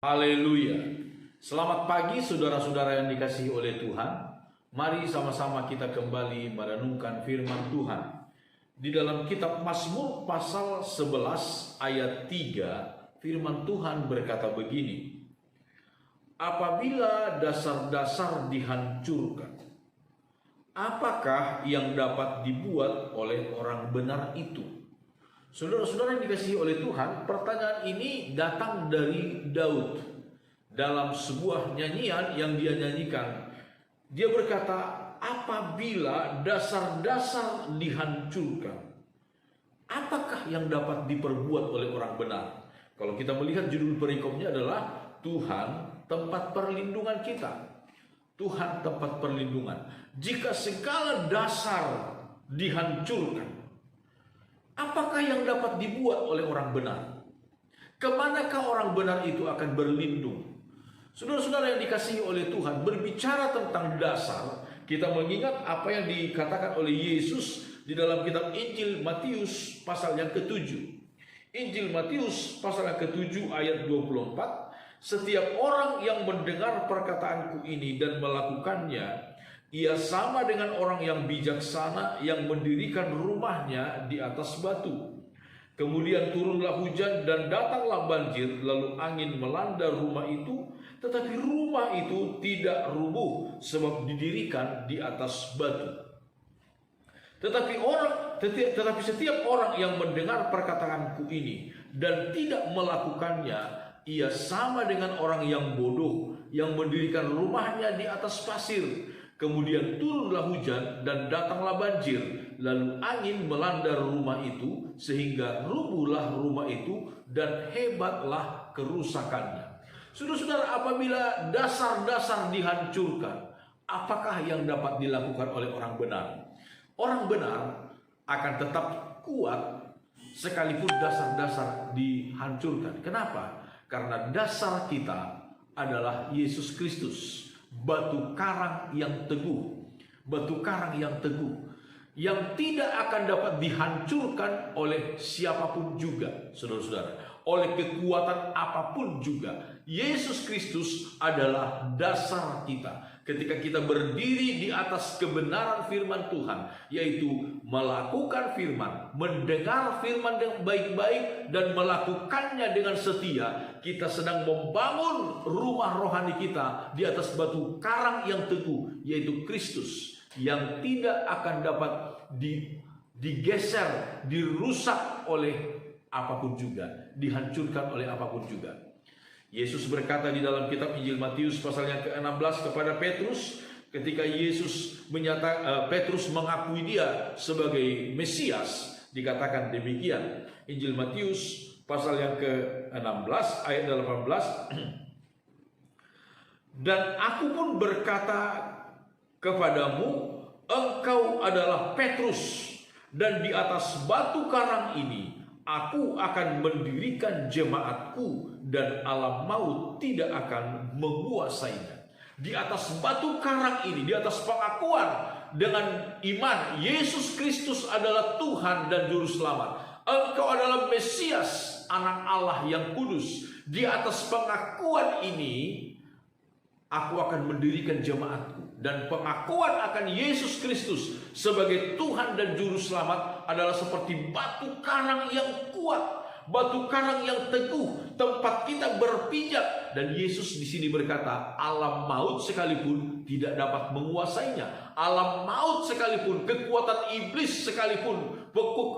Haleluya. Selamat pagi saudara-saudara yang dikasihi oleh Tuhan. Mari sama-sama kita kembali merenungkan firman Tuhan. Di dalam kitab Mazmur pasal 11 ayat 3, firman Tuhan berkata begini. Apabila dasar-dasar dihancurkan, apakah yang dapat dibuat oleh orang benar itu? Saudara-saudara yang dikasihi oleh Tuhan, pertanyaan ini datang dari Daud dalam sebuah nyanyian yang dia nyanyikan. Dia berkata, apabila dasar-dasar dihancurkan, apakah yang dapat diperbuat oleh orang benar? Kalau kita melihat judul perikopnya adalah Tuhan tempat perlindungan kita. Tuhan tempat perlindungan. Jika segala dasar dihancurkan, apakah yang dapat dibuat oleh orang benar? Kemanakah orang benar itu akan berlindung? Saudara-saudara yang dikasihi oleh Tuhan, berbicara tentang dasar, kita mengingat apa yang dikatakan oleh Yesus di dalam kitab Injil Matius pasal yang ke-7. Injil Matius pasal yang ke-7 ayat 24, setiap orang yang mendengar perkataanku ini dan melakukannya, ia sama dengan orang yang bijaksana yang mendirikan rumahnya di atas batu. Kemudian turunlah hujan dan datanglah banjir, lalu angin melanda rumah itu, tetapi rumah itu tidak rubuh sebab didirikan di atas batu. Tetapi setiap orang yang mendengar perkataanku ini dan tidak melakukannya, ia sama dengan orang yang bodoh yang mendirikan rumahnya di atas pasir. Kemudian turunlah hujan dan datanglah banjir, lalu angin melanda rumah itu sehingga rubuhlah rumah itu dan hebatlah kerusakannya. Saudara-saudara, apabila dasar-dasar dihancurkan, apakah yang dapat dilakukan oleh orang benar? Orang benar akan tetap kuat sekalipun dasar-dasar dihancurkan. Kenapa? Karena dasar kita adalah Yesus Kristus, batu karang yang teguh, batu karang yang teguh, yang tidak akan dapat dihancurkan oleh siapapun juga, saudara-saudara, oleh kekuatan apapun juga. Yesus Kristus adalah dasar kita. Ketika kita berdiri di atas kebenaran firman Tuhan, yaitu melakukan firman, mendengar firman yang baik-baik dan melakukannya dengan setia, kita sedang membangun rumah rohani kita di atas batu karang yang teguh, yaitu Kristus, yang tidak akan dapat digeser, dirusak oleh apapun juga, dihancurkan oleh apapun juga. Yesus berkata di dalam kitab Injil Matius pasal yang ke-16 kepada Petrus, ketika Petrus mengakui dia sebagai Mesias, dikatakan demikian. Injil Matius pasal yang ke-16 ayat 18. Dan aku pun berkata kepadamu, engkau adalah Petrus, dan di atas batu karang ini aku akan mendirikan jemaatku, dan alam maut tidak akan menguasainya. Di atas batu karang ini, di atas pengakuan dengan iman Yesus Kristus adalah Tuhan dan Juru Selamat, engkau adalah Mesias, anak Allah yang kudus. Di atas pengakuan ini aku akan mendirikan jemaatku. Dan pengakuan akan Yesus Kristus sebagai Tuhan dan Juru Selamat adalah seperti batu karang yang kuat, batu karang yang teguh, tempat kita berpijak. Dan Yesus di sini berkata, alam maut sekalipun tidak dapat menguasainya. Alam maut sekalipun, kekuatan iblis sekalipun,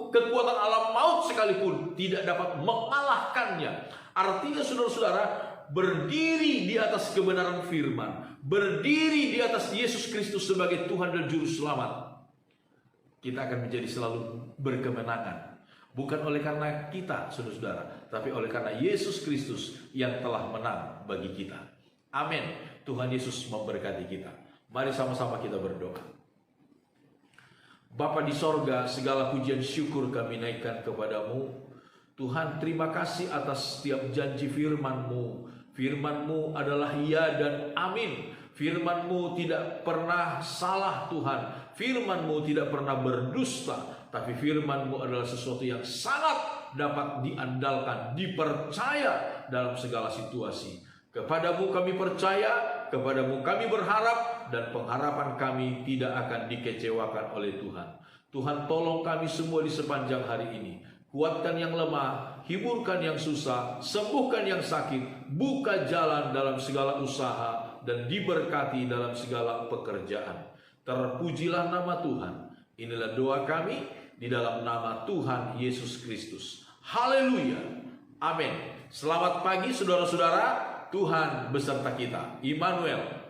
kekuatan alam maut sekalipun tidak dapat mengalahkannya. Artinya saudara-saudara, berdiri di atas kebenaran firman, berdiri di atas Yesus Kristus sebagai Tuhan dan Juru Selamat, kita akan menjadi selalu berkemenangan. Bukan oleh karena kita, saudara-saudara, tapi oleh karena Yesus Kristus yang telah menang bagi kita. Amin. Tuhan Yesus memberkati kita. Mari sama-sama kita berdoa. Bapa di sorga, segala pujian syukur kami naikkan kepadamu. Tuhan, terima kasih atas setiap janji firman-Mu. Firman-Mu adalah ya dan amin. Firman-Mu tidak pernah salah Tuhan. Firman-Mu tidak pernah berdusta. Tapi firman-Mu adalah sesuatu yang sangat dapat diandalkan, dipercaya dalam segala situasi. Kepadamu kami percaya, kepadamu kami berharap, dan pengharapan kami tidak akan dikecewakan oleh Tuhan. Tuhan, tolong kami semua di sepanjang hari ini. Kuatkan yang lemah, hiburkan yang susah, sembuhkan yang sakit, buka jalan dalam segala usaha, dan diberkati dalam segala pekerjaan. Terpujilah nama Tuhan. Inilah doa kami di dalam nama Tuhan Yesus Kristus. Haleluya. Amin. Selamat pagi saudara-saudara. Tuhan beserta kita. Immanuel.